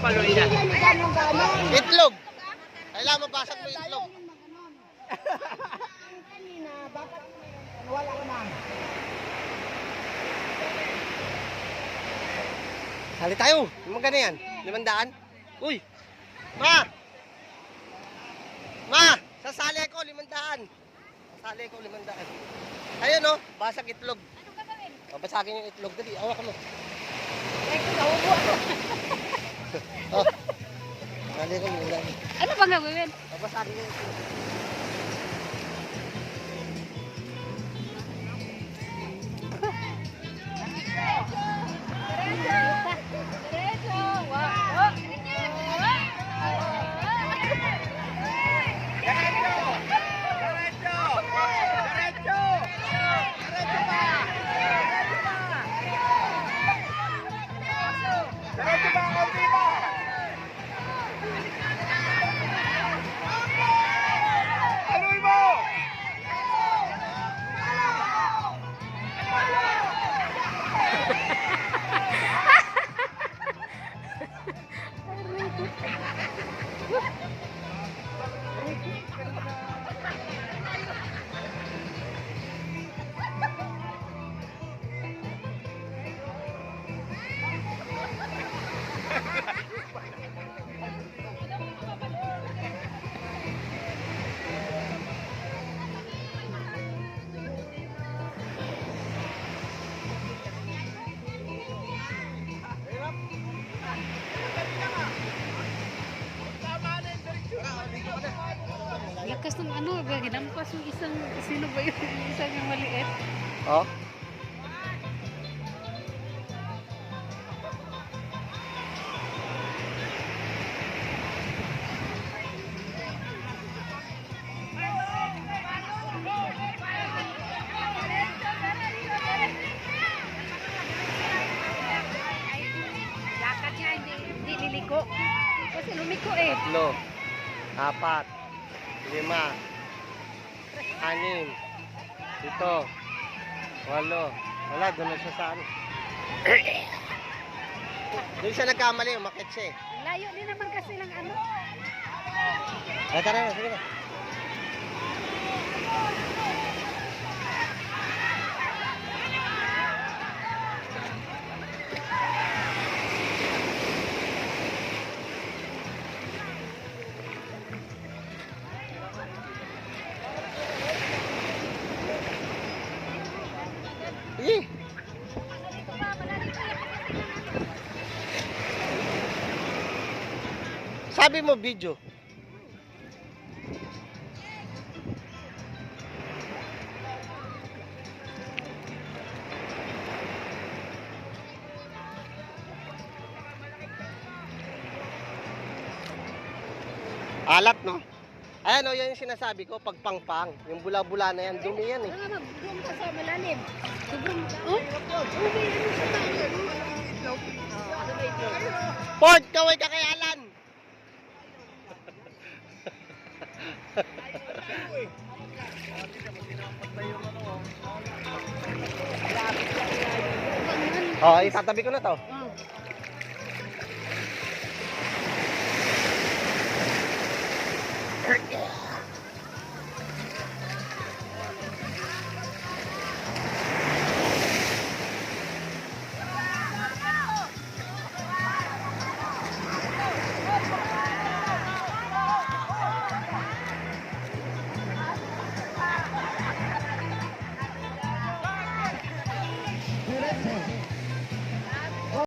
paluin yan? Itlog. Kailangan mabasag mo itlog. Kanina, bakit wala ko na? Sali tayo. Magkano yan? 500? Uy! Ma! Ma! Sasali ako 500. Sasali ako 500. Ayun o, basag itlog. Anong gagawin? O, basagin yung itlog. Dali, awak mo. Ay, kung naubo ako. Oh. Sali ako 500. Ano bang gagawin? O, basagin yung itlog. Diretso! Wow! Lakas ng ano, ginampas yung isang, sino ba yun? Yung isang yung maliit. Oh. Lakad niya, hindi liliko. Kasi lumiko eh. 3, 4, 5, 6, 7, 8. Wala, doon na siya sa ano. Doon siya nagkamali, umakit siya eh. Layo din naman kasi ng ano. Ay, tara na, sige na. Sige. Sabi mo video. Alat, no? Ayan o, yan yung sinasabi ko, pagpangpang. Yung bula-bula na yan, dumi yan eh. Doon ka sa malalim. Sobrang, oh? May ano sa tayo. Itlog. Ano ba itlog? Ford, kaway ka kay Alan! Oh, itatabi ko na to.